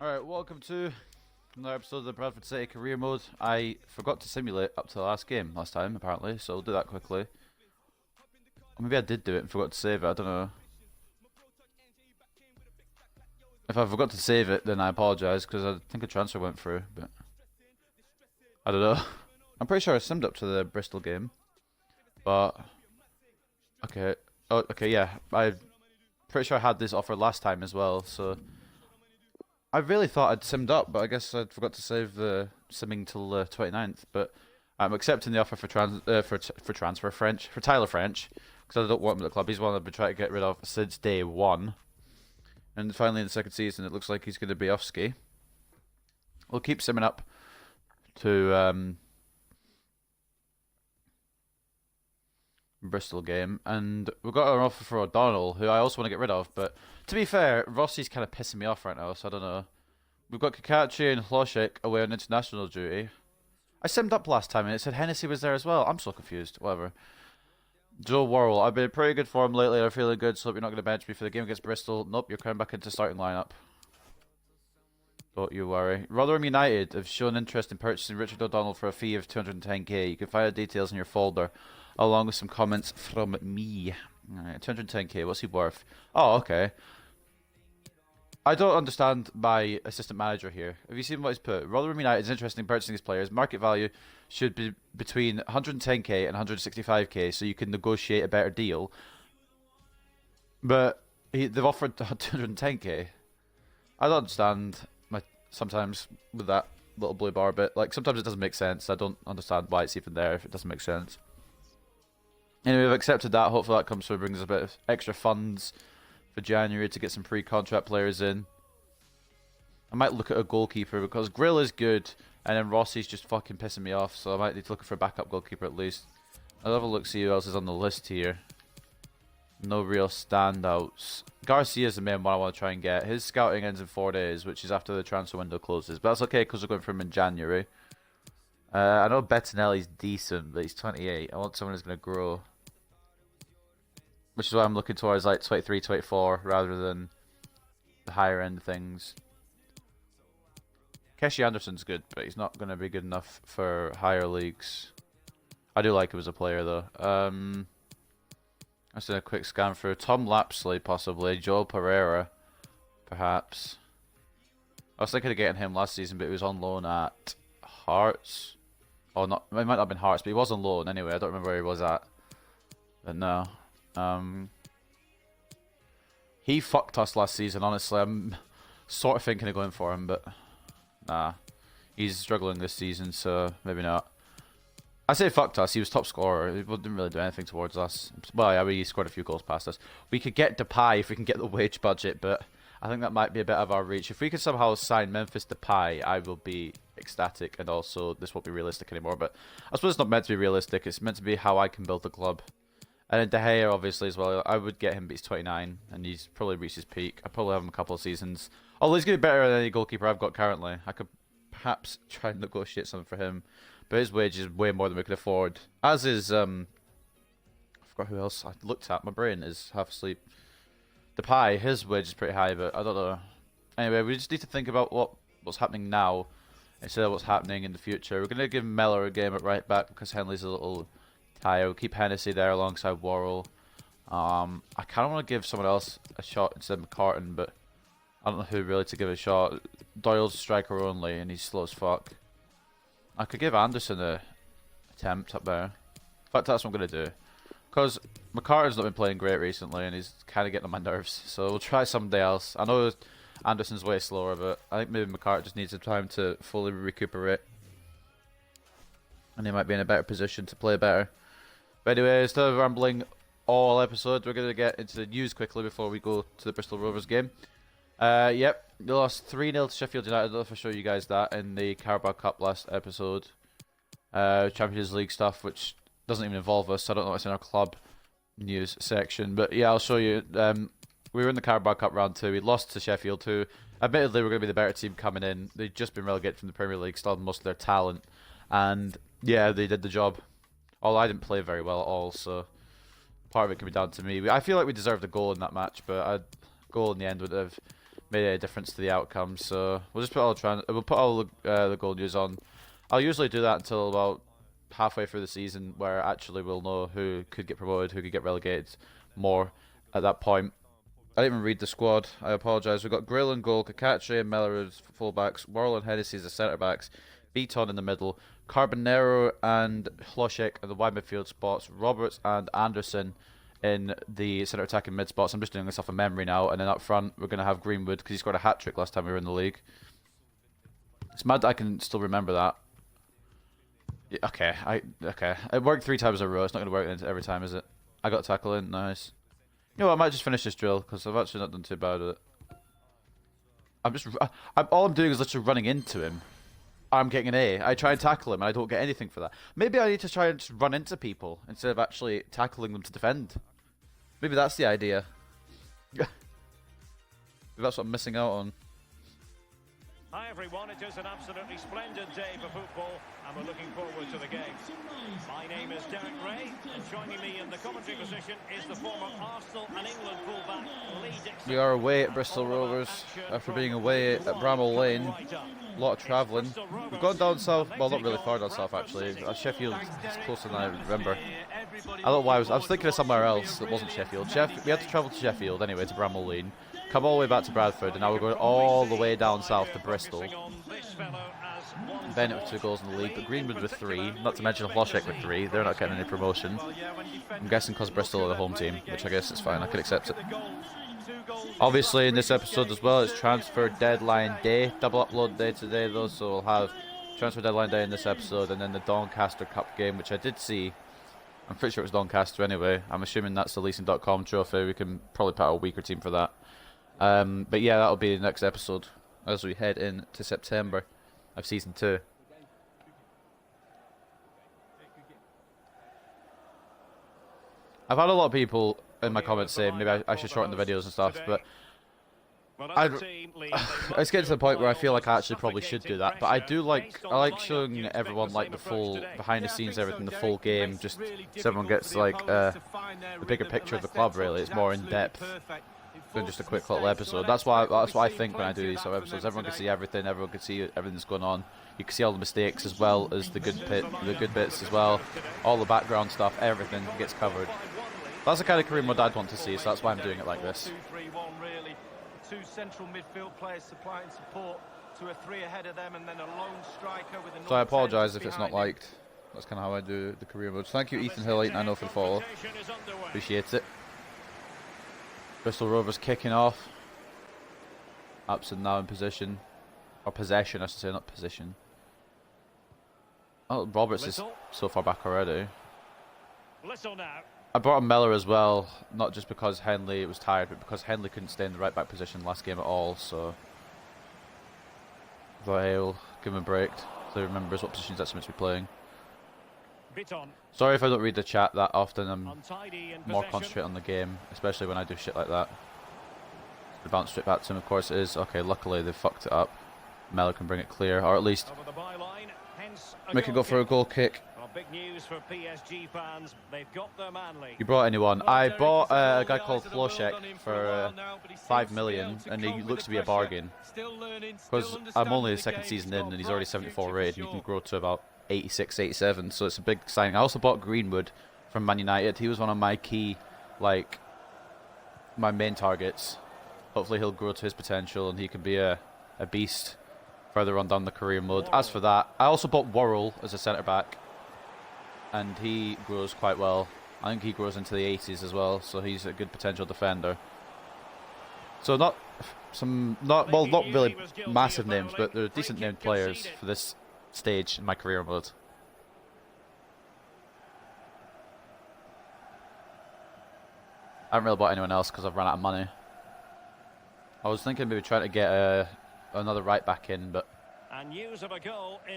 Alright, welcome to another episode of the Bradford City Career Mode. I forgot to simulate up to the last game last time, apparently, so I'll do that quickly. Or maybe I did do it and forgot to save it, I don't know. If I forgot to save it, then I apologise, because I think a transfer went through, but I don't know. I'm pretty sure I simmed up to the Bristol game, but okay. Oh, okay, yeah. I'm pretty sure I had this offer last time as well, so I really thought I'd simmed up, but I guess I forgot to save the simming till the 29th. But I'm accepting the offer for Tyler French, because I don't want him at the club. He's one I've been trying to get rid of since day one. And finally in the second season, it looks like he's going to be off ski. We'll keep simming up to Bristol game, and we've got an offer for O'Donnell, who I also want to get rid of, but to be fair, Rossi's kind of pissing me off right now, so I don't know. We've got Kakachi and Hloshek away on international duty. I simmed up last time and it said Hennessy was there as well. I'm so confused. Whatever. Joe Worrell. I've been in pretty good form lately. I'm feeling good, so hope you're not going to bench me for the game against Bristol. Nope, you're coming back into starting lineup. Don't you worry. Rotherham United have shown interest in purchasing Richard O'Donnell for a fee of 210k. You can find the details in your folder, along with some comments from me. Alright, 210k, what's he worth? Oh, okay. I don't understand my assistant manager here. Have you seen what he's put? Rotherham United is interested in purchasing his players. Market value should be between 110k and 165k, so you can negotiate a better deal. But they've offered 210k. I don't understand sometimes with that little blue bar bit. Like, sometimes it doesn't make sense. I don't understand why it's even there if it doesn't make sense. Anyway, we've accepted that. Hopefully that comes through, brings a bit of extra funds for January to get some pre-contract players in. I might look at a goalkeeper because Grill is good, and then Rossi's just fucking pissing me off, so I might need to look for a backup goalkeeper at least. I'll have a look, see who else is on the list here. No real standouts. Garcia's the main one I want to try and get. His scouting ends in 4 days, which is after the transfer window closes, but that's okay because we're going for him in January. I know Bettinelli's decent, but he's 28. I want someone who's going to grow. Which is why I'm looking towards like 23, 24 rather than the higher end things. Keshi Anderson's good, but he's not going to be good enough for higher leagues. I do like him as a player though. Let's do a quick scan through. Tom Lapsley possibly. Joel Pereira perhaps. I was thinking of getting him last season, but he was on loan at Hearts. Oh, not, it might not have been Hearts, but he was on loan anyway. I don't remember where he was at. But no. He fucked us last season, honestly. I'm sort of thinking of going for him, but nah. He's struggling this season, so maybe not. I say fucked us, he was top scorer. He didn't really do anything towards us. Well, yeah, he scored a few goals past us. We could get Depay if we can get the wage budget, but I think that might be a bit out of our reach. If we could somehow sign Memphis Depay, I will be ecstatic, and also this won't be realistic anymore. But I suppose it's not meant to be realistic, it's meant to be how I can build the club. And then De Gea, obviously, as well. I would get him, but he's 29, and he's probably reached his peak. I'd probably have him a couple of seasons. Although he's going to be better than any goalkeeper I've got currently. I could perhaps try and negotiate something for him. But his wage is way more than we could afford. As is, I forgot who else I looked at. My brain is half asleep. Depay, his wage is pretty high, but I don't know. Anyway, we just need to think about what's happening now instead of what's happening in the future. We're going to give Mellor a game at right back because Henley's a little tired. We'll keep Hennessy there alongside Worrell. I kind of want to give someone else a shot instead of McCartan, but I don't know who really to give a shot. Doyle's striker only, and he's slow as fuck. I could give Anderson a attempt up there. In fact, that's what I'm going to do. Because McCartan's not been playing great recently, and he's kind of getting on my nerves. So we'll try somebody else. I know Anderson's way slower, but I think maybe McCartan just needs some time to fully recuperate. And he might be in a better position to play better. But anyway, instead of rambling all episode, we're going to get into the news quickly before we go to the Bristol Rovers game. Yep, they lost 3-0 to Sheffield United. I don't know if I showed you guys that in the Carabao Cup last episode. Champions League stuff, which doesn't even involve us. So I don't know what's in our club news section. But yeah, I'll show you. We were in the Carabao Cup round 2. We lost to Sheffield, who admittedly were going to be the better team coming in. They'd just been relegated from the Premier League, still had most of their talent. And yeah, they did the job. Although I didn't play very well at all, so part of it can be down to me. I feel like we deserved a goal in that match, but a goal in the end would have made a difference to the outcome. So we'll just put all the goal news on. I'll usually do that until about halfway through the season, where actually we'll know who could get promoted, who could get relegated more at that point. I didn't even read the squad. I apologise. We've got Grill in goal, Kakache and Miller as fullbacks, Worrell and Hennessy as the centre-backs, Beaton in the middle, Carbonero and Hlošek in the wide midfield spots, Roberts and Anderson in the centre attacking mid spots. I'm just doing this off of memory now. And then up front, we're going to have Greenwood because he scored a hat-trick last time we were in the league. It's mad that I can still remember that. Yeah, okay. It worked 3 times in a row. It's not going to work every time, is it? I got a tackle in. Nice. You know what, I might just finish this drill because I've actually not done too bad with it. All I'm doing is literally running into him. I'm getting an A. I try and tackle him and I don't get anything for that. Maybe I need to try and just run into people instead of actually tackling them to defend. Maybe that's the idea. Maybe that's what I'm missing out on. Hi everyone, it is an absolutely splendid day for football and we're looking forward to the game. My name is Derek Ray and joining me in the commentary position is the former Arsenal and England fullback Lee Dixon. We are away at Bristol Rovers after being away at Bramall Lane. A lot of travelling. We've gone down south, well not really far down south actually. Sheffield is closer than I remember. I don't know why I was thinking of somewhere else that wasn't Sheffield. We had to travel to Sheffield anyway, to Bramall Lane. Come all the way back to Bradford, and now we're going all the way down south to Bristol. Bennett with 2 goals in the league, but Greenwood with 3, not to mention Hlošek with 3. They're not getting any promotion. I'm guessing because Bristol are the home team, which I guess is fine, I can accept it. Obviously in this episode as well, it's transfer deadline day, double upload day today though, so we'll have transfer deadline day in this episode, and then the Doncaster Cup game, which I did see. I'm pretty sure it was Doncaster anyway. I'm assuming that's the leasing.com trophy. We can probably put out a weaker team for that. But yeah, that'll be the next episode as we head into September of season 2. I've had a lot of people in my comments saying maybe I should shorten the videos and stuff, but it's getting to the point where I feel like I actually probably should do that. But I like showing everyone like the full behind the scenes, everything, the full game, just so everyone gets like the bigger picture of the club. Really, it's more in depth than just a quick little episode. That's why I think when I do these sort of episodes, everyone can see everything. Everyone can see everything that's going on. You can see all the mistakes as well as the good bits as well. All the background stuff, everything gets covered. That's the kind of career mode I'd want to see, so that's why I'm doing it like this. 2 central midfield players supplying support to a 3 ahead of them, and then a lone striker with a. So I apologise if it's not liked. That's kind of how I do the career mode. Thank you, Ethan Hill, 890 for the follow. Appreciate it. Bristol Rovers kicking off. Upson now in position. Or possession, I should say, not position. Oh, Roberts is so far back already. I brought on Miller as well, not just because Henley was tired, but because Henley couldn't stay in the right back position last game at all, so I thought, hey, we'll give him a break so he remembers what positions that's meant to be playing. Sorry if I don't read the chat that often. I'm more concentrated on the game, especially when I do shit like that. The bounce straight back to him, of course it is. Okay, luckily they fucked it up. Miller can bring it clear, or at least make it go for a goal kick. Big news for PSG fans. They've got their manly. You brought anyone? I bought a guy called Hlošek for 5 million, and he looks to be a bargain. Because I'm only the 2nd season in, and he's already 74 rated, and he can grow to about 86, 87, so it's a big signing. I also bought Greenwood from Man United. He was one of my key, like, my main targets. Hopefully he'll grow to his potential, and he can be a beast further on down the career mode. As for that, I also bought Worrell as a centre-back, and he grows quite well. I think he grows into the 80s as well, so he's a good potential defender. So not really massive names, but they're decent named players for this stage in my career mode. I haven't really bought anyone else because I've run out of money. I was thinking maybe trying to get another right back in, but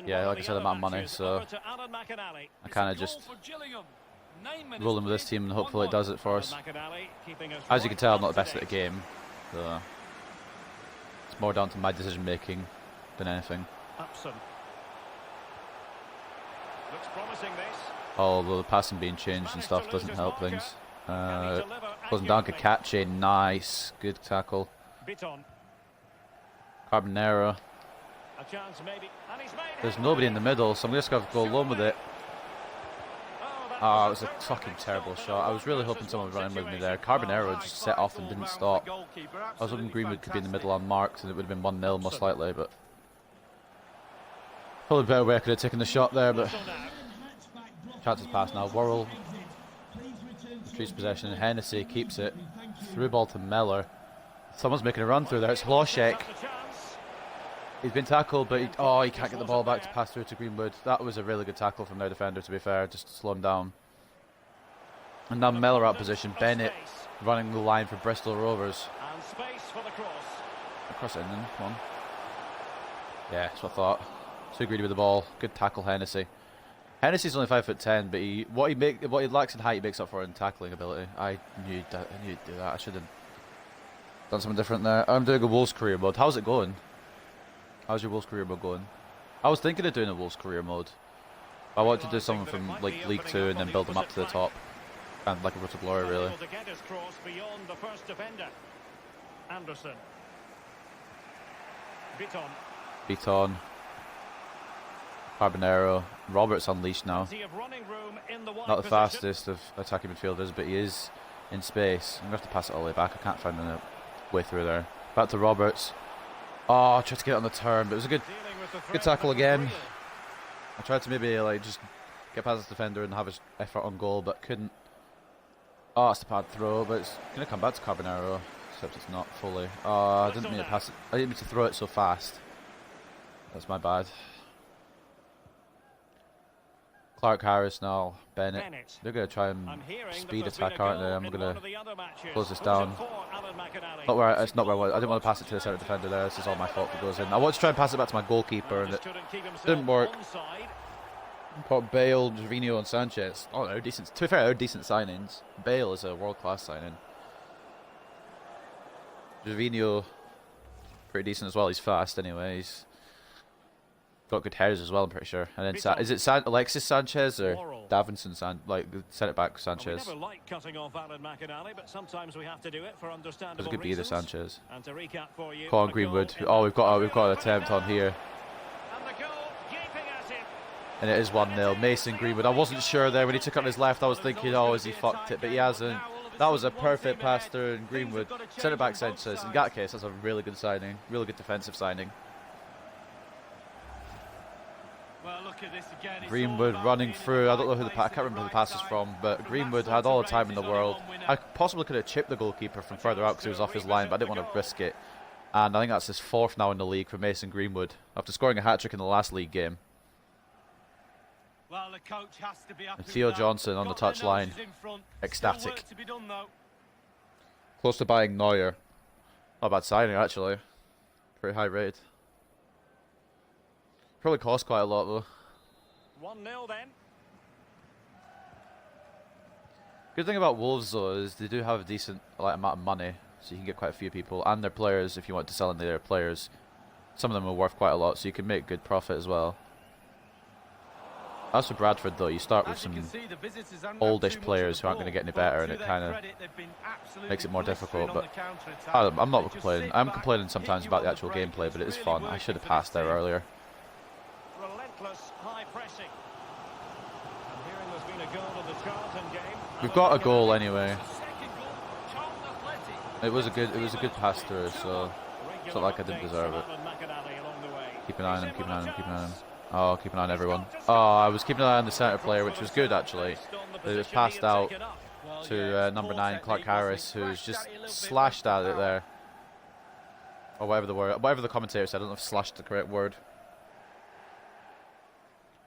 yeah, like I said, I'm out of money, so I kind of just rolling with this team and hopefully it does it for us. As you can tell, I'm not the best at the game, so it's more down to my decision making than anything. Although the passing being changed and stuff doesn't help things. Closing down Kakache, nice, good tackle. Carbonero. A chance maybe, and he's made There's nobody in the middle, so I'm just going to go alone with it. Oh, Oh, it was a fucking terrible shot. I was really hoping someone would run in with me there. Carbonero just set off and didn't stop. I was hoping Greenwood could be in the middle unmarked and it would have been 1-0 most likely, but... Probably a better way I could have taken the shot there, but... Chance is passed now. Worrell retrieves possession. Hennessy keeps it. Through ball to Miller. Someone's making a run through there. It's Hlošek. He's been tackled, but he can't get the ball back to pass through to Greenwood. That was a really good tackle from their defender, to be fair, just to slow him down. And now Miller out of position. Bennett running the line for Bristol Rovers. And space for the cross. Cross it in then, come on. Yeah, that's what I thought. Too greedy with the ball. Good tackle, Hennessy. Hennessy's only 5'10", but what he lacks in height, he makes up for in tackling ability. I knew he'd do that. I should have done something different there. I'm doing a Wolves career mode. How's it going? How's your Wolves career mode going? I was thinking of doing a Wolves career mode. I wanted to do something from like League 2 and then build them up to the top. And like a Road to Glory, really. To get his cross beyond the first defender. Anderson. Beaton. Carbonero. Roberts unleashed now. Not the fastest of attacking midfielders, but he is in space. I'm going to have to pass it all the way back. I can't find a way through there. Back to Roberts. Oh, I tried to get it on the turn, but it was a good tackle again. I tried to maybe like just get past the defender and have his effort on goal, but couldn't. Oh, it's the bad throw, but it's going to come back to Carbonero, except it's not fully. Oh, I didn't mean to pass it. I didn't mean to throw it so fast. That's my bad. Clark Harris now, Bennett. They're going to try and speed attack, aren't they? I'm going to close this down. It's not where I didn't want to pass it to the centre defender there. This is all my fault if it goes in. I wanted to try and pass it back to my goalkeeper, and it didn't work. Put Bale, Gervinho, and Sanchez. Oh, they're decent. To be fair, they're decent signings. Bale is a world-class signing. Gervinho, pretty decent as well. He's fast anyway. He's got good headers as well, I'm pretty sure. And then is it Alexis Sanchez or Davinson like the centre back Sanchez? We never like cutting off Alan McInally, but sometimes we have to do it for understandable It could be either Sanchez. And to recap for you, Come on, Greenwood. Oh, we've got an attempt on here. And the goal, gaping at him. And it is 1-0. Mason Greenwood. I wasn't sure there when he took it on his left. I was thinking, oh, has he fucked it? But he hasn't. That was a perfect pass through, and Greenwood, centre back Sanchez. In that case, that's a really good signing, really good defensive signing. Well, look at this again. Greenwood running through. I don't know who I can't remember who the pass is from, but Greenwood had all the time in the world. I possibly could have chipped the goalkeeper from further out because he was off his line, but I didn't want to risk it. And I think that's his 4th now in the league for Mason Greenwood after scoring a hat-trick in the last league game. Well, the coach has to be happy. And Theo Johnson on the touchline, ecstatic. Close to buying Neuer. Not a bad signing actually. Pretty high rate. Probably cost quite a lot though. 1-0 then. Good thing about Wolves though is they do have a decent amount of money, so you can get quite a few people, and their players, if you want to sell in their players, some of them are worth quite a lot, so you can make good profit as well. As for Bradford though, you start with some oldish players who aren't going to get any better, and it kind of makes it more difficult, but I'm not complaining. I'm complaining sometimes about the actual gameplay, but it is fun. I should have passed there earlier. Relentless high pressing. I'm hearing there's been a goal in the Charlton game. We've got a goal anyway. It was a good pass through, so it's not like I didn't deserve it. Keep an eye on him, keep an eye on him, keep an eye on him. Oh, keep an eye on everyone. Oh, I was keeping an eye on the centre player, which was good actually. But it was passed out to number 9, Clark Harris, who's just slashed at it there. Or whatever the commentator said. I don't know if slashed the correct word.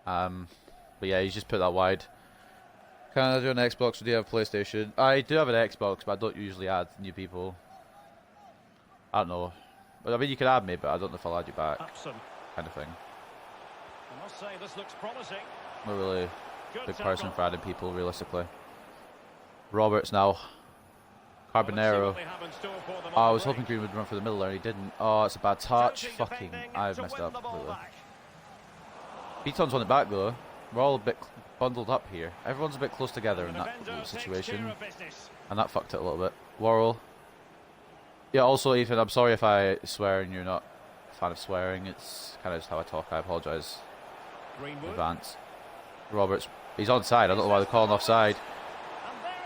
But yeah, he's just put that wide. Can I do an Xbox or do you have a PlayStation? I do have an Xbox, but I don't usually add new people. I don't know. But I mean, you can add me, but I don't know if I'll add you back. Kind of thing. I must say this looks promising. I'm a really big person for adding people, realistically. Roberts now. Carbonero. Oh, I was hoping Green would run for the middle there, and he didn't. Oh, it's a bad touch. Fucking, I've messed up completely. Beaton's won it back though. We're all a bit bundled up here. Everyone's a bit close together in that situation. And that fucked it a little bit. Worrell. Yeah, also Ethan, I'm sorry if I swear and you're not fan of swearing. It's kind of just how I talk. I apologise in Greenwood. advance. Roberts, he's onside. I don't know why they're calling offside.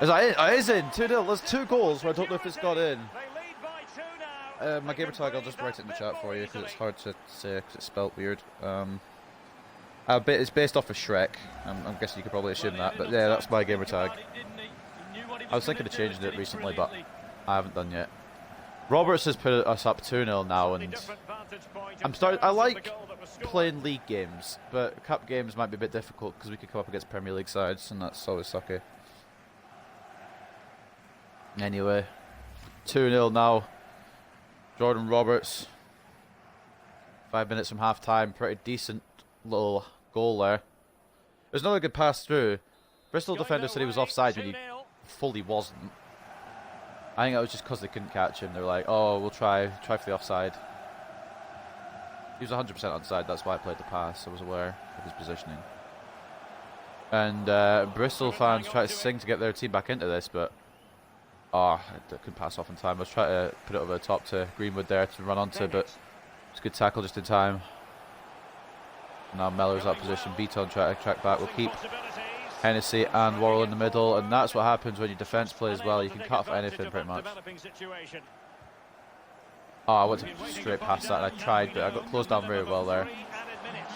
Is that it? It is in. 2-0. There's 2 goals, but I don't know if it's got in. They lead by 2 now. My gamer tag, I'll just write it in the chat for you because it's hard to say because it's spelt weird. It's based off of Shrek. I'm guessing you could probably assume that, but yeah, that's my gamer tag. I was thinking of changing it recently, but I haven't done yet. Roberts has put us up 2-0 now, and I like playing league games, but cup games might be a bit difficult because we could come up against Premier League sides, and that's always sucky. Anyway, 2-0 now. Jordan Roberts. 5 minutes from half time. Pretty decent little goal there. There's another good pass through. Bristol defender said he was offside, but he fully wasn't. I think that was just because they couldn't catch him. They were like, oh, we'll try for the offside. He was 100% onside. That's why I played the pass. I was aware of his positioning. And Bristol fans try to sing to get their team back into this, but I couldn't pass off in time. I was trying to put it over the top to Greenwood there to run onto, but it's a good tackle just in time. Now Mellor's out of position. Beaton trying to track back. We'll keep Hennessy and Worrell in the middle, and that's what happens when your defence plays well. You can cut off anything pretty much. Oh, I went straight past that. And I tried, but I got closed down very well there.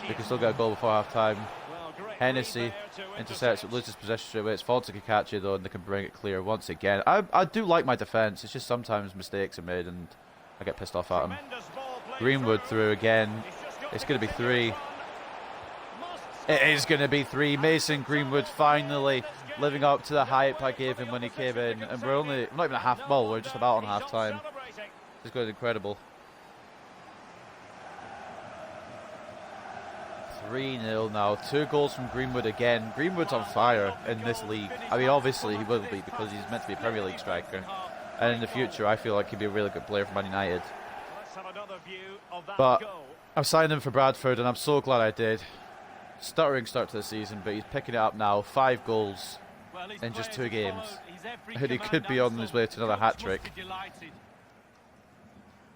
We can still get a goal before half time. Hennessy intercepts, it loses possession straight away. It's Fonte can catch it though, and they can bring it clear once again. I do like my defence. It's just sometimes mistakes are made, and I get pissed off at them. Greenwood through again. It's going to be 3. It is going to be 3. Mason Greenwood finally living up to the hype I gave him when he came in. And we're not even at half, well, we're just about on half time. It's going incredible. 3-0 now. 2 goals from Greenwood again. Greenwood's on fire in this league. I mean, obviously he will be because he's meant to be a Premier League striker. And in the future, I feel like he'd be a really good player for Man United. But I've signed him for Bradford, and I'm so glad I did. Stuttering start to the season, but he's picking it up now. 5 goals in just 2 games. And he could be on his way to another hat-trick.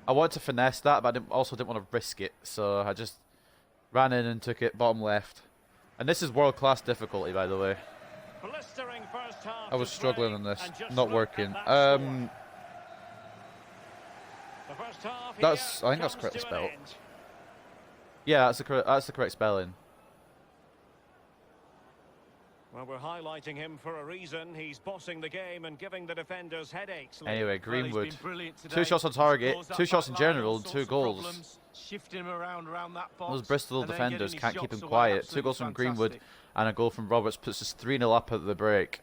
I wanted to finesse that, but I also didn't want to risk it. So I just ran in and took it bottom left. And this is world-class difficulty, by the way. I was struggling on this, not working. I think that's correctly spelled. Yeah, that's the correct spelling. Well, we're highlighting him for a reason. He's bossing the game and giving the defenders headaches. Anyway, Greenwood, 2 shots on target, 2 shots in general, 2 goals. Those Bristol defenders can't keep him quiet. 2 goals from Greenwood and a goal from Roberts puts us 3-0 up at the break.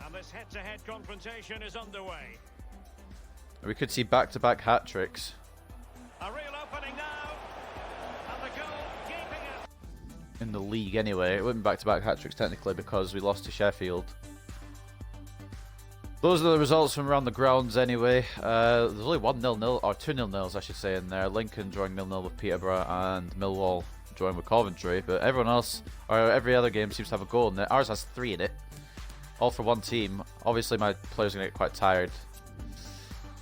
And this head-to-head confrontation is underway. We could see back-to-back hat-tricks. A real opening now. And the goal keeping it. In the league anyway. It wouldn't be back-to-back hat-tricks technically because we lost to Sheffield. Those are the results from around the grounds anyway. There's only 1-0-0, or 2-0-0s I should say in there. Lincoln drawing 0-0 with Peterborough and Millwall drawing with Coventry. But everyone else, or every other game seems to have a goal in it. Ours has 3 in it. All for one team. Obviously my players are going to get quite tired.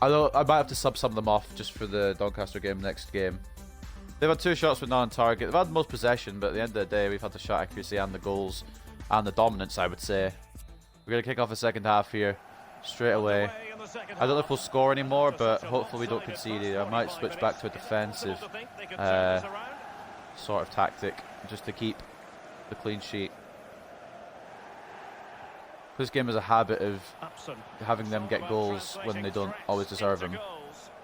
Although I might have to sub some of them off just for the Doncaster game next game. They've had 2 shots with none on target. They've had the most possession, but at the end of the day we've had the shot accuracy and the goals and the dominance, I would say. We're going to kick off the second half here straight away. I don't know if we'll score anymore, but hopefully we don't concede either. I might switch back to a defensive sort of tactic just to keep the clean sheet. This game is a habit of having them get goals when they don't always deserve them.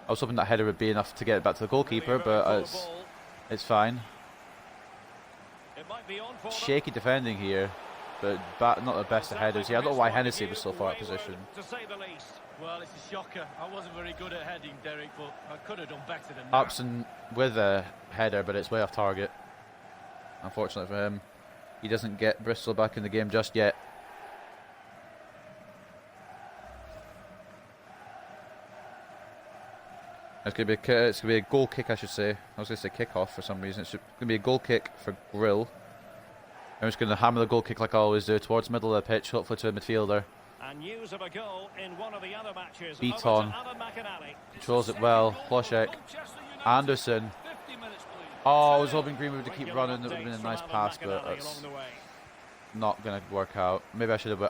I was hoping that header would be enough to get it back to the goalkeeper, but it's fine. Shaky defending here, but not the best of headers. Yeah, I don't know why Hennessy was so far out of position. Well, it's a shocker. I wasn't very good at heading, Derek, but I could have done better than that. Upson with a header, but it's way off target. Unfortunately for him. He doesn't get Bristol back in the game just yet. It's gonna be a goal kick, I should say. I was gonna say kick-off for some reason. It's gonna be a goal kick for Grill. I'm just gonna hammer the goal kick like I always do towards the middle of the pitch, hopefully to a midfielder. And news of a goal in one of the other matches. Beaton controls it well. Hlošek, Anderson. Oh, I was hoping Greenwood to keep running. That would have been a nice pass, but it's not going to work out. Maybe I should have.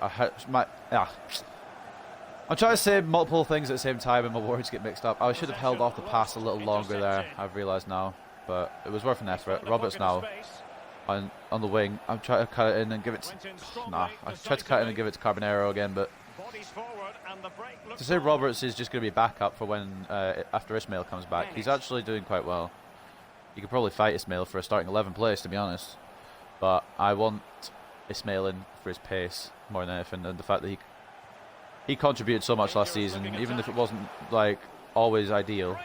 I'm trying to say multiple things at the same time and my words get mixed up. I should have held off the pass a little longer there, I've realised now. But it was worth an effort. Roberts now on the wing. I'm trying to cut it in and give it to... Nah, I tried to cut it in and give it to Carbonero again, but... To say Roberts is just going to be backup for when, after Ismail comes back. He's actually doing quite well. You could probably fight Ismail for a starting 11 place, to be honest. But I want Ismail in for his pace more than anything, and the fact that he contributed so much last season, even if it wasn't like always ideal.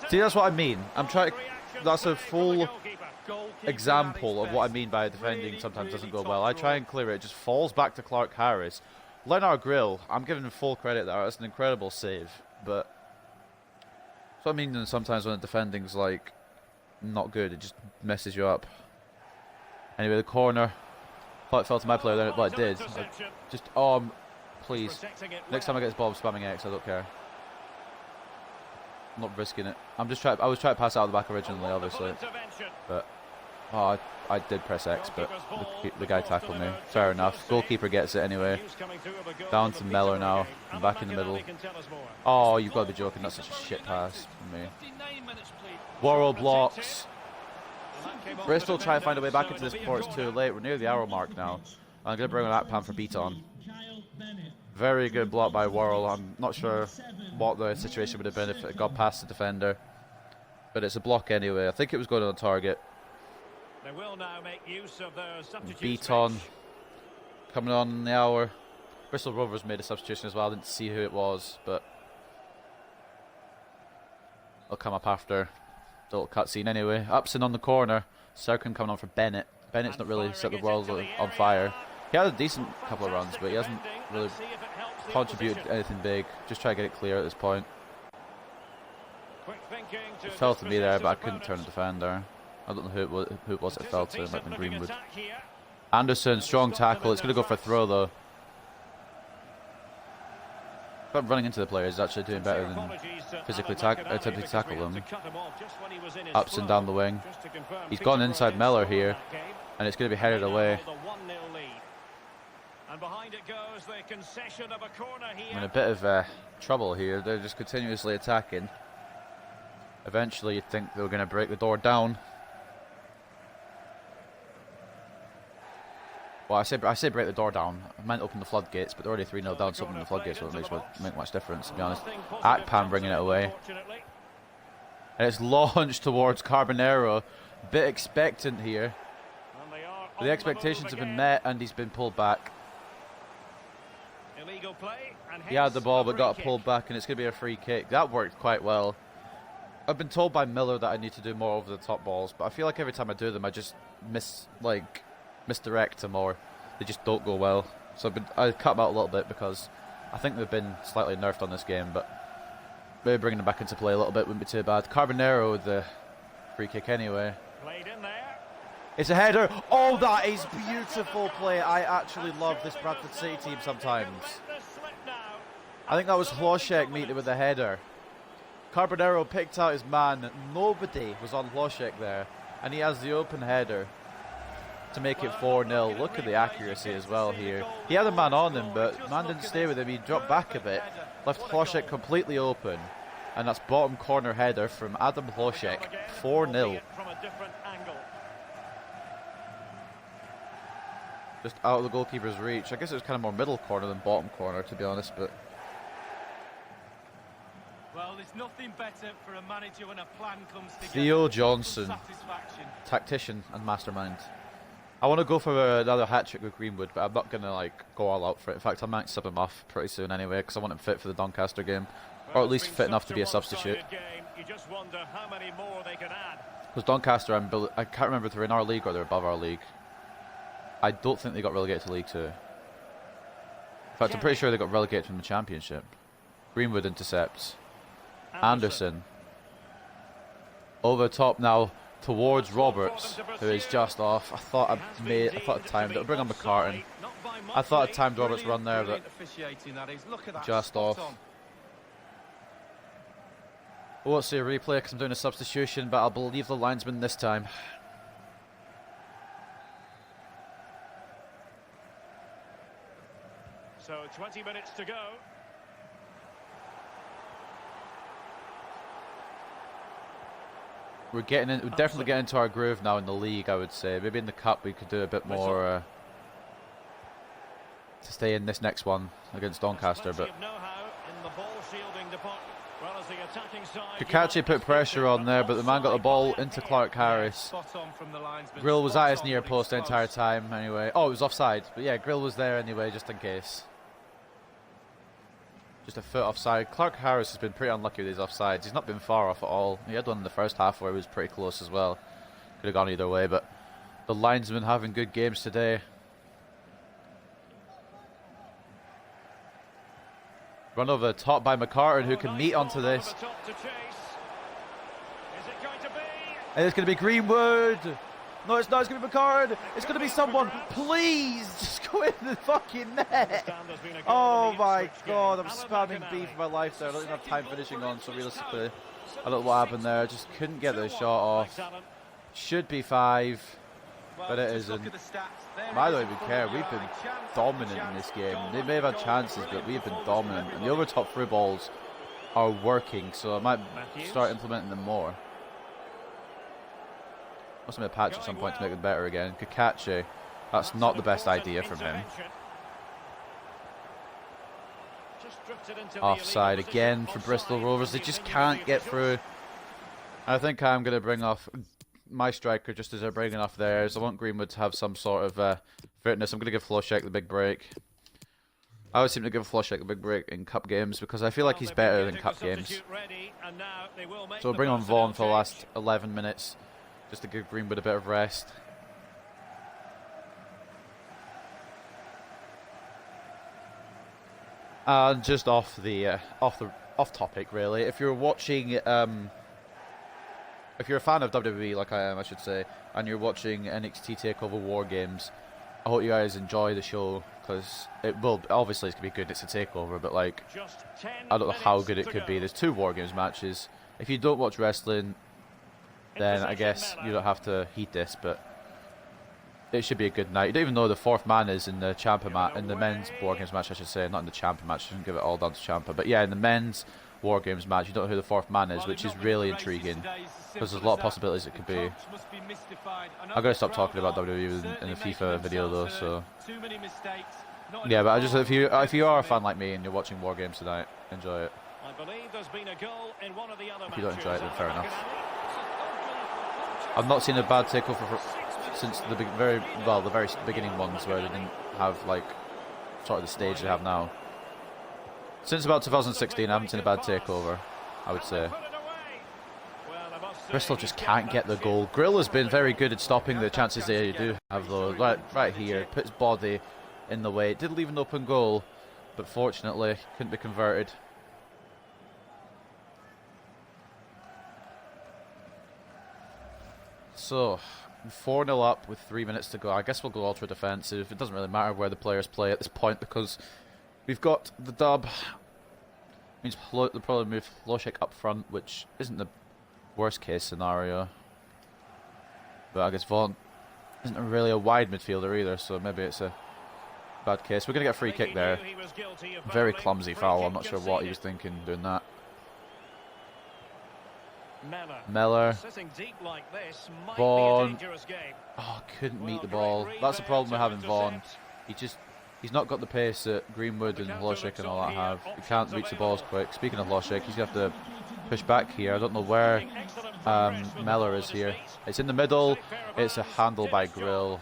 See, that's what I mean. I'm trying to, that's a full example of what I mean by defending sometimes doesn't go well. I try and clear it, it just falls back to Clark Harris. Lennart Grill, I'm giving him full credit there. That's an incredible save, but so I mean sometimes when the defending's like not good, it just messes you up. Anyway, the corner. Thought it fell to my player then, but it did. Please. Next time I get this ball, I'm spamming X. I don't care. I'm not risking it. I was trying to pass it out of the back originally, obviously, but I did press X, but the guy tackled me. Fair enough. Goalkeeper gets it anyway. Down to Mellor now. I'm back in the middle. Oh, you've got to be joking. That's such a shit pass from me. Worrell blocks. Bristol try to find a way back into this before it's too late. We're near the hour mark now. I'm going to bring on Akpan for Beaton. Very good block by Worrell. I'm not sure what the situation would have been if it got past the defender. But it's a block anyway. I think it was going on target. They will now make use of their substitute Beaton coming on in the hour. Bristol Rovers made a substitution as well. I didn't see who it was, but it'll come up after the little cutscene anyway. Upson on the corner. Serkin coming on for Bennett. Bennett's not really set the world on fire. He had a decent couple of runs, but he hasn't really contributed anything big. Just try to get it clear at this point. It fell to me there, but I couldn't turn the defender. I don't know who it was it fell to. It might have been Greenwood. Anderson, strong tackle. It's going to go for a throw though. But running into the player is actually doing better than physically attempting to tackle them. Upson down the wing. He's gone inside Mellor here, and it's going to be headed away. I'm in a bit of trouble here. They're just continuously attacking. Eventually you'd think they were going to break the door down. Well, I say break the door down. I meant open the floodgates, but they're already 3-0 down, so opening the floodgates won't make much difference, to be honest. Akpan bringing it away. And it's launched towards Carbonero. Bit expectant here. The expectations have been met, and he's been pulled back. He had the ball, but got pulled back, and it's going to be a free kick. That worked quite well. I've been told by Miller that I need to do more over the top balls, but I feel like every time I do them, I just misdirect them, or they just don't go well. So I cut them out a little bit because I think they've been slightly nerfed on this game, but maybe bringing them back into play a little bit wouldn't be too bad. Carbonero with the free kick anyway. It's a header. Oh, that is beautiful play. I actually love this Bradford City team sometimes. I think that was Hlošek meeting with a header. Carbonero picked out his man. Nobody was on Hlošek there, and he has the open header to make it 4-0. Look at the accuracy as well here. He had a man on him, but man didn't stay with him. He dropped back a bit, left Hlošek completely open, and that's bottom corner header from Adam Hlošek. 4-0. Just out of the goalkeeper's reach. I guess it was kind of more middle corner than bottom corner, to be honest, but well, there's nothing better for a manager when a plan comes together. Theo Johnson, tactician and mastermind. I want to go for another hat-trick with Greenwood, but I'm not going to go all out for it. In fact, I might sub him off pretty soon anyway, because I want him fit for the Doncaster game, or at least fit enough to be a substitute. Because Doncaster, I can't remember if they're in our league or they're above our league. I don't think they got relegated to League 2. In fact, I'm pretty sure they got relegated from the Championship. Greenwood intercepts. Anderson. Over top now towards Roberts, who is just off. I thought I timed it. I'll bring on McCartan. I thought I timed Roberts' run there, but just off. I won't see a replay because I'm doing a substitution, but I'll believe the linesman this time. So 20 minutes to go. We're definitely getting into our groove now in the league, I would say. Maybe in the cup we could do a bit more to stay in this next one against Doncaster, but Kakachi put pressure on there, but the man got the ball into Clark Harris. Grill was at his near post the entire time anyway. Oh, it was offside, but yeah, Grill was there anyway, just in case. Just a foot offside. Clark Harris has been pretty unlucky with his offsides. He's not been far off at all. He had one in the first half where he was pretty close as well. Could have gone either way, but the linesman having good games today. Run over the top by McCartan, who can meet onto this. And it's going to be Greenwood. No, it's not. It's going to be McCartan. It's going to be someone. Please, just go in the fucking net. Oh my God, I'm spamming B for my life there. I don't even have time finishing on, so realistically, I don't know what happened there. I just couldn't get the shot off. Should be 5, but it isn't. I don't even care. We've been dominant in this game. They may have had chances, but we've been dominant. And the over top through balls are working, so I might start implementing them more. Must have been a patch at some point to make them better again. Kakachi, that's not the best idea from him. Offside again for Bristol Rovers. They just can't get through. I think I'm going to bring off my striker just as they're bringing off theirs. I want Greenwood to have some sort of fitness. I'm going to give Floshek the big break. I always seem to give Floshek the big break in cup games because I feel like he's better than cup games. So we'll bring on Vaughan for the last 11 minutes. Just to give Greenwood a bit of rest. And just off topic really. If you're watching, if you're a fan of WWE like I am, I should say, and you're watching NXT Takeover War Games, I hope you guys enjoy the show because it will. Obviously, it's gonna be good. It's a takeover, but like, I don't know how good it could be. There's 2 War Games matches. If you don't watch wrestling, then I guess you don't have to heed this, but it should be a good night. You don't even know the 4th man is in the Ciampa match, in the men's War Games match, I should say, not in the Ciampa match. I shouldn't give it all down to Ciampa, but yeah, in the men's War Games match, you don't know who the 4th man is, which is really intriguing because there's a lot of possibilities it could be. I'm gonna stop talking about WWE in the FIFA video though, so yeah. But I just if you are a fan like me and you're watching War Games tonight, enjoy it. If you don't enjoy it, then fair enough. I've not seen a bad takeover since the very beginning ones where they didn't have like sort of the stage they have now. Since about 2016, I haven't seen a bad takeover, I would say. Bristol just can't get the goal. Grill has been very good at stopping the chances they do have though. Right here, puts body in the way. It did leave an open goal, but fortunately couldn't be converted. So, 4-0 up with 3 minutes to go. I guess we'll go ultra defensive. It doesn't really matter where the players play at this point because we've got the dub. Means they'll probably move Floshek up front, which isn't the worst case scenario. But I guess Vaughan isn't really a wide midfielder either, so maybe it's a bad case. We're going to get a free kick there. Very clumsy foul. I'm not sure what he was thinking doing that. Meller. Vaughan. Oh, couldn't meet the ball. That's the problem we're having, Vaughan. He's not got the pace that Greenwood and Hloshek and all that have. He can't reach the balls quick. Speaking of Hloshek, he's going to have to push back here. I don't know where Meller is here. It's in the middle. It's a handle by Grill.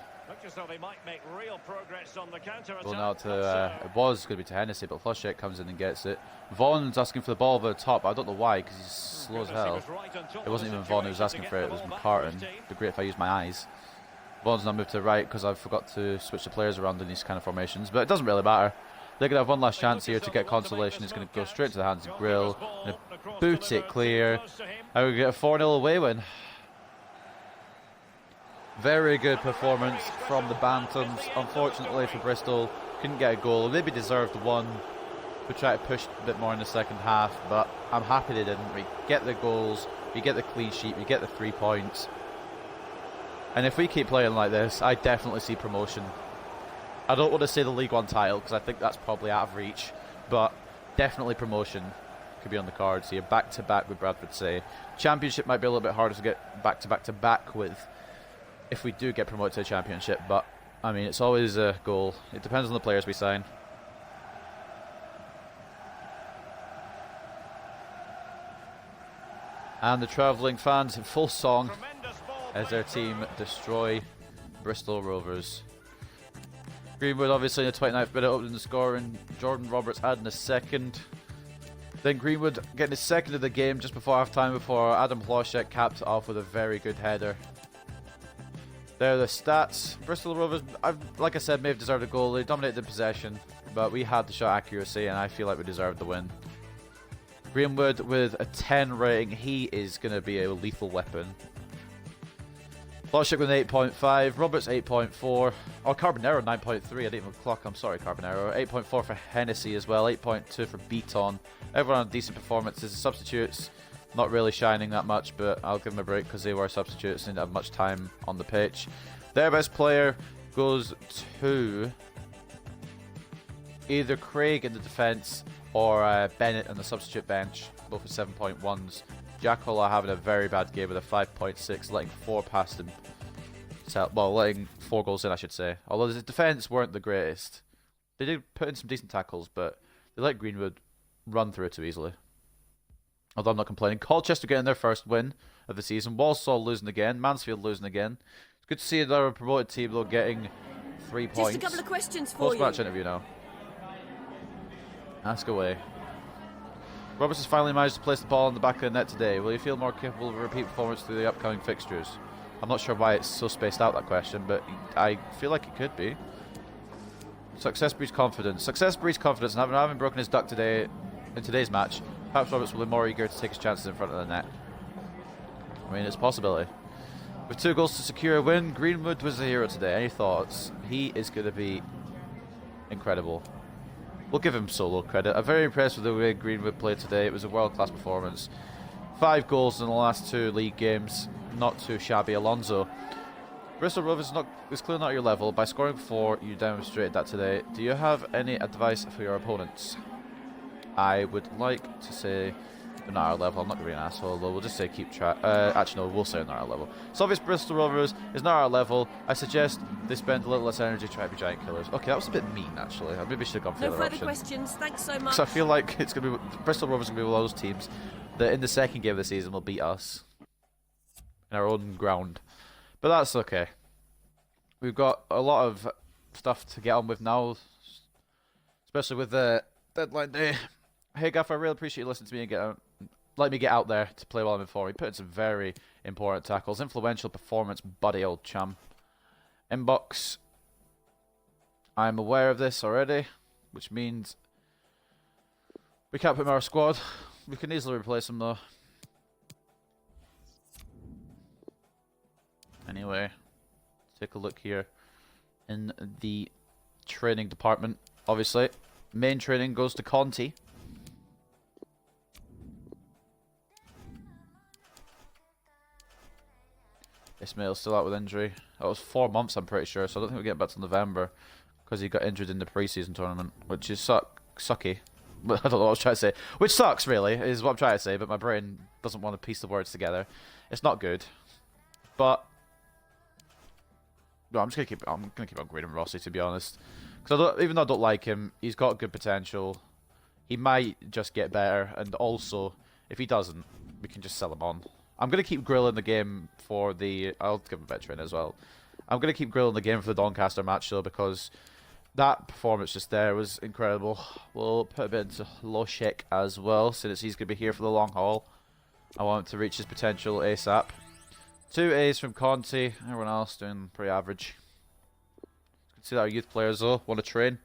Well, now it was going to be to Hennessy, but Hloshek comes in and gets it. Vaughan's asking for the ball over the top. I don't know why, because he's slow as hell. It wasn't even Vaughan who was asking for it. It was McCartan. It'd be great if I used my eyes. Vaughan's now moved to the right because I forgot to switch the players around in these kind of formations, but it doesn't really matter. They're going to have one last chance here to get consolation. It's going to go straight to the hands of Grill. Boot it clear. And we get a 4-0 away win. Very good performance from the Bantams. Unfortunately for Bristol, couldn't get a goal. Maybe deserved one. We tried to push a bit more in the second half, but I'm happy they didn't. We get the goals, we get the clean sheet, we get the 3 points. And if we keep playing like this, I definitely see promotion. I don't want to say the League One title, because I think that's probably out of reach, but definitely promotion could be on the cards here. Back-to-back with Bradford, say. Championship might be a little bit harder to get back-to-back-to-back with if we do get promoted to the Championship, but, I mean, it's always a goal. It depends on the players we sign. And the travelling fans in full song as their team destroy Bristol Rovers. Greenwood obviously in the 29th minute opening the score, and Jordan Roberts adding a second. Then Greenwood getting his second of the game just before half time, before Adam Hloshek capped it off with a very good header. There are the stats. Bristol Rovers, like I said, may have deserved a goal. They dominated the possession, but we had the shot accuracy, and I feel like we deserved the win. Greenwood with a 10 rating. He is going to be a lethal weapon. Hloshek with an 8.5. Roberts 8.4. Oh, Carbonero 9.3. I didn't even clock. I'm sorry, Carbonero. 8.4 for Hennessy as well. 8.2 for Beaton. Everyone on decent performances. The substitutes not really shining that much, but I'll give them a break because they were substitutes and didn't have much time on the pitch. Their best player goes to either Craig in the defence or Bennett on the substitute bench, both with 7.1s. Jackola having a very bad game with a 5.6, letting 4 past him. Well, letting 4 goals in, I should say. Although his defence weren't the greatest. They did put in some decent tackles, but they let Greenwood run through it too easily. Although I'm not complaining. Colchester getting their first win of the season. Walsall losing again. Mansfield losing again. It's good to see another promoted team, though, getting 3 points. Just a couple of questions for you. Post-match interview now. Ask away. Roberts has finally managed to place the ball in the back of the net today. Will you feel more capable of a repeat performance through the upcoming fixtures? I'm not sure why it's so spaced out, that question, but I feel like it could be. Success breeds confidence. Success breeds confidence, and having broken his duck today in today's match, perhaps Roberts will be more eager to take his chances in front of the net. I mean, it's a possibility. With 2 goals to secure a win, Greenwood was the hero today. Any thoughts? He is going to be incredible. We'll give him solo credit. I'm very impressed with the way Greenwood played today. It was a world-class performance. 5 goals in the last 2 league games. Not too shabby. Alonso. Bristol Rovers is clearly not your level. By scoring 4, you demonstrated that today. Do you have any advice for your opponents? I would like to say they're not our level. I'm not going to be an asshole, though. We'll just say keep track. Actually, no, we'll say they're not our level. It's obvious Bristol Rovers is not our level. I suggest they spend a little less energy trying to be giant killers. Okay, that was a bit mean, actually. I maybe should have gone for the No other further option. questions. Thanks so much. So I feel like it's going to be Bristol Rovers going to be one of those teams that in the second game of the season will beat us in our own ground. But that's okay. We've got a lot of stuff to get on with now, especially with the deadline day. Hey Gaff, I really appreciate you listening to me and let me get out there to play while I'm in form. He put in some very important tackles. Influential performance, buddy, old chum. Inbox. I'm aware of this already, which means we can't put him in our squad. We can easily replace him though. Anyway, let's take a look here in the training department. Obviously, main training goes to Conti. Ismail's still out with injury. That was 4 months, I'm pretty sure, so I don't think we'll get back to November because he got injured in the pre-season tournament, which is sucky. But I don't know what I was trying to say. Which sucks, really, is what I'm trying to say, but my brain doesn't want to piece the words together. It's not good. But no, I'm gonna keep on grading Rossi, to be honest, because even though I don't like him, he's got good potential. He might just get better, and also if he doesn't, we can just sell him on. I'm gonna keep grilling the game for the. I'll give him a veteran as well. I'm gonna keep grilling the game for the Doncaster match though, because that performance just there was incredible. We'll put a bit into Hloshek as well, since he's gonna be here for the long haul. I want him to reach his potential ASAP. 2 A's from Conti. Everyone else doing pretty average. Good to see that our youth players though want to train.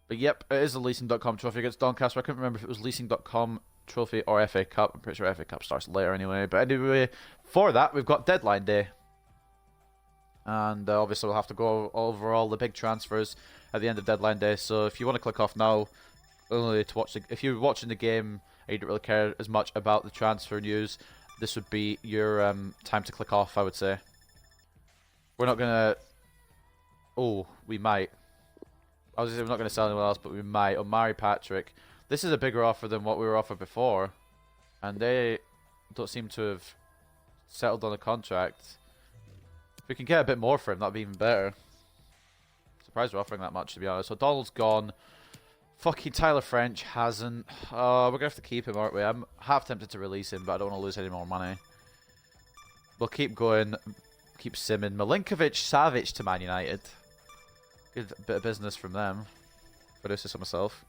But yep, it is the leasing.com trophy against Doncaster. I couldn't remember if it was leasing.com trophy or FA Cup. I'm pretty sure FA Cup starts later anyway. But anyway, for that, we've got deadline day. And obviously we'll have to go over all the big transfers at the end of deadline day. So if you want to click off now, only to watch if you're watching the game and you don't really care as much about the transfer news, this would be your time to click off, I would say. We're not going to... Oh, we might. I was going to say we're not going to sell anyone else, but we might. Omari Patrick. This is a bigger offer than what we were offered before. And they don't seem to have settled on a contract. If we can get a bit more for him, that'd be even better. Surprised we're offering that much, to be honest. So Donald's gone. Fucking Tyler French hasn't. We're going to have to keep him, aren't we? I'm half tempted to release him, but I don't want to lose any more money. We'll keep going. Keep simming. Milinkovic-Savic to Man United. Good bit of business from them. Produce this on myself.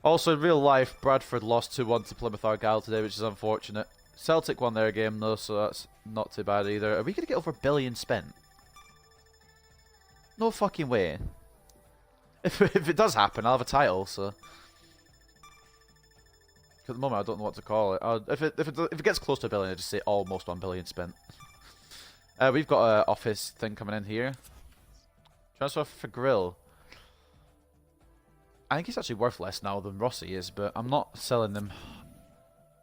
Also, in real life, Bradford lost 2-1 to Plymouth Argyle today, which is unfortunate. Celtic won their game, though, so that's not too bad either. Are we going to get over $1 billion spent? No fucking way. If it does happen, I'll have a title, so... At the moment, I don't know what to call it. If it gets close to $1 billion, I just say almost $1 billion spent. We've got an office thing coming in here. Transfer for Grill. I think he's actually worth less now than Rossi is, but I'm not selling him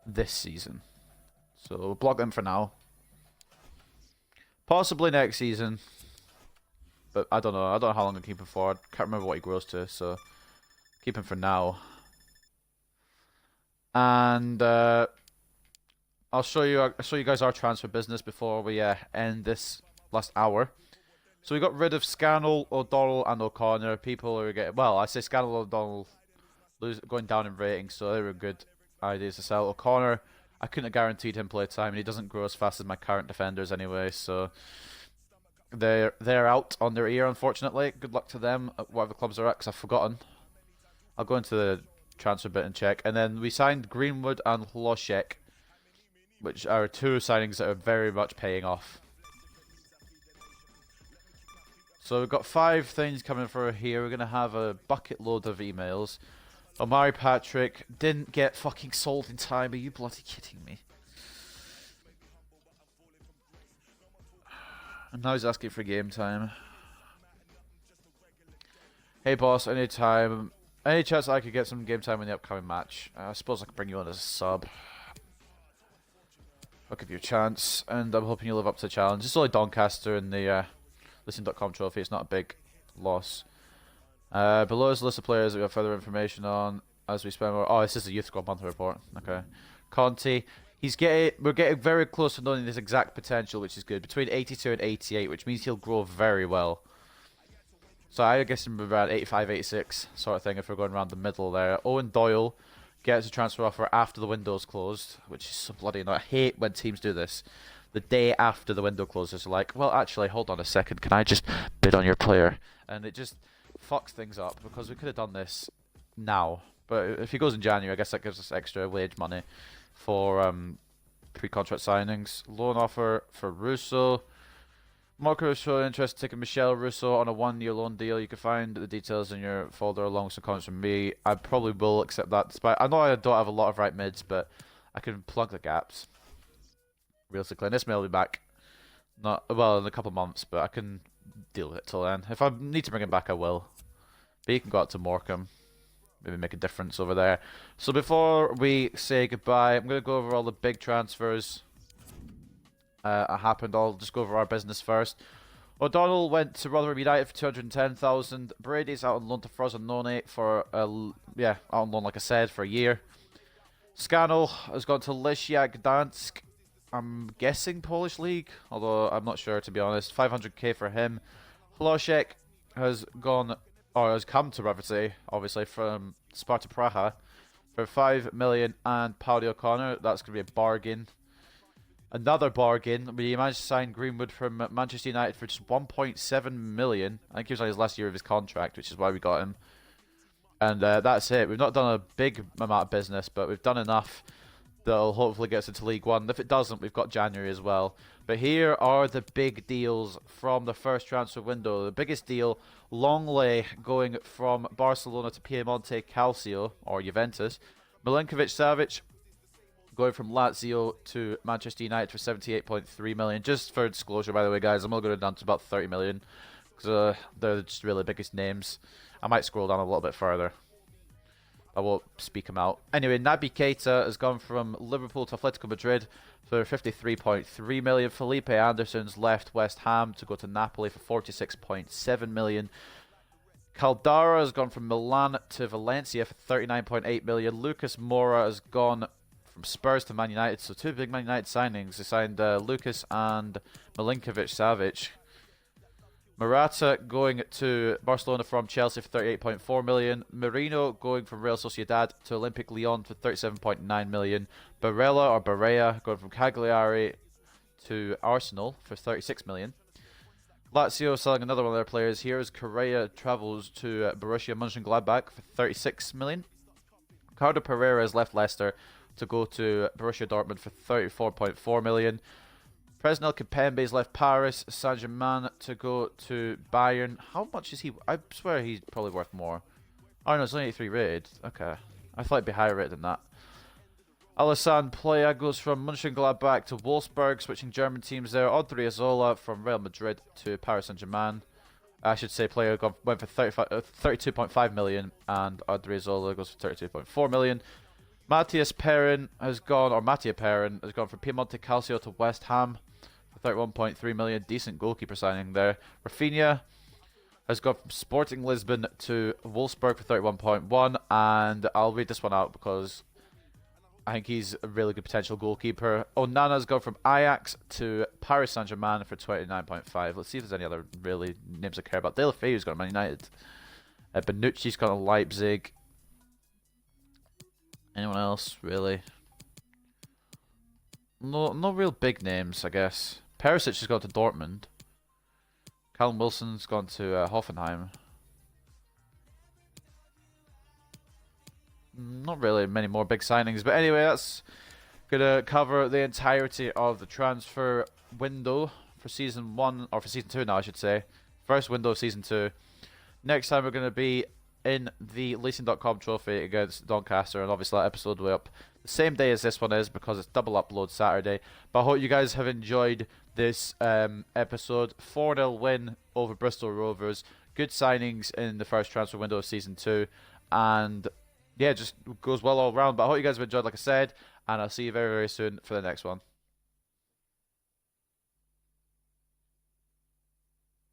this season. So we'll block them for now. Possibly next season. But I don't know. I don't know how long I keep him for. I can't remember what he grows to, so keep him for now. And I'll show you guys our transfer business before we end this last hour. So we got rid of Scannell, O'Donnell, and O'Connor. People are getting, well, I say Scannell, O'Donnell going down in ratings, so they were good ideas to sell. O'Connor, I couldn't have guaranteed him play time, and he doesn't grow as fast as my current defenders anyway, so they're out on their ear, unfortunately. Good luck to them at whatever clubs they're at, because I've forgotten. I'll go into the transfer bit and check. And then we signed Greenwood and Hlošek, which are two signings that are very much paying off. So we've got 5 things coming for here. We're going to have a bucket load of emails. Omari Patrick didn't get fucking sold in time. Are you bloody kidding me? And now he's asking for game time. Hey boss, any chance I could get some game time in the upcoming match? I suppose I could bring you on as a sub. I'll give you a chance, and I'm hoping you live up to the challenge. It's only Doncaster in the Listen.com trophy. It's not a big loss. Below is a list of players that we have further information on as we spend more. Oh, this is the Youth Squad monthly report. Okay. Conte. We're getting very close to knowing his exact potential, which is good. Between 82 and 88, which means he'll grow very well. So I guess him around 85, 86 sort of thing if we're going around the middle there. Owen Doyle gets a transfer offer after the window's closed, which is so bloody annoying. I hate when teams do this. The day after the window closes, like, well, actually, hold on a second. Can I just bid on your player? And it just fucks things up because we could have done this now. But if he goes in January, I guess that gives us extra wage money for pre-contract signings. Loan offer for Russo. Marco Russo interested in taking Michel Russo on a 1-year loan deal. You can find the details in your folder along with some comments from me. I probably will accept that. Despite I know I don't have a lot of right mids, but I can plug the gaps. Realistically, and this may will be back, not well in a couple of months, but I can deal with it till then. If I need to bring him back, I will. But he can go out to Morecambe, maybe make a difference over there. So before we say goodbye, I'm going to go over all the big transfers that happened. I'll just go over our business first. O'Donnell went to Rotherham United for 210,000. Brady's out on loan to Frosinone for out on loan, like I said, for a year. Scannell has gone to Lechia Gdansk. I'm guessing Polish league, although I'm not sure to be honest. 500k for him. Hlošek has come to Revity, obviously from Sparta Praha for 5 million, and Paddy O'Connor. That's going to be a bargain. Another bargain. We managed to sign Greenwood from Manchester United for just 1.7 million. I think he was on his last year of his contract, which is why we got him. And that's it. We've not done a big amount of business, but we've done enough that'll hopefully get us into League One. If it doesn't, we've got January as well. But here are the big deals from the first transfer window. The biggest deal, Longley going from Barcelona to Piemonte Calcio, or Juventus. Milinkovic-Savic going from Lazio to Manchester United for 78.3 million. Just for disclosure, by the way, guys, I'm only going down to about 30 million. Because they're just really the biggest names. I might scroll down a little bit further. I won't speak them out. Anyway, Naby Keita has gone from Liverpool to Atletico Madrid for 53.3 million. Felipe Anderson's left West Ham to go to Napoli for 46.7 million. Caldara has gone from Milan to Valencia for 39.8 million. Lucas Moura has gone from Spurs to Man United. So two big Man United signings. They signed Lucas and Milinkovic-Savic. Morata going to Barcelona from Chelsea for 38.4 million. Merino going from Real Sociedad to Olympique Lyon for 37.9 million. Barella going from Cagliari to Arsenal for 36 million. Lazio selling another one of their players. Here is Correa travels to Borussia Mönchengladbach for 36 million. Ricardo Pereira has left Leicester to go to Borussia Dortmund for 34.4 million. Presnel Kimpembe's left Paris Saint-Germain to go to Bayern. How much is he? I swear he's probably worth more. Oh no, it's only 83 rated. Okay. I thought it'd be higher rated than that. Alassane Playa goes from Mönchengladbach to Wolfsburg, switching German teams there. Odriozola from Real Madrid to Paris Saint-Germain. I should say Playa went for 32.5 million and Odriozola goes for 32.4 million. Mattia Perrin has gone from Piemonte Calcio to West Ham for 31.3 million. Decent goalkeeper signing there. Rafinha has gone from Sporting Lisbon to Wolfsburg for 31.1, and I'll read this one out because I think he's a really good potential goalkeeper. Onana's gone from Ajax to Paris Saint-Germain for 29.5. Let's see if there's any other really names I care about. Deulofeu's got Man United. Bonucci's gone to Leipzig. Anyone else, really? No real big names, I guess. Perisic has gone to Dortmund. Callum Wilson's gone to Hoffenheim. Not really many more big signings. But anyway, that's going to cover the entirety of the transfer window for Season 1, or for Season 2 now, I should say. First window of Season 2. Next time we're going to be in the Leasing.com trophy against Doncaster, and obviously that episode will be up the same day as this one is because it's double upload Saturday. But I hope you guys have enjoyed this episode. 4-0 win over Bristol Rovers. Good signings in the first transfer window of Season 2, and yeah, just goes well all around. But I hope you guys have enjoyed, like I said, and I'll see you very, very soon for the next one.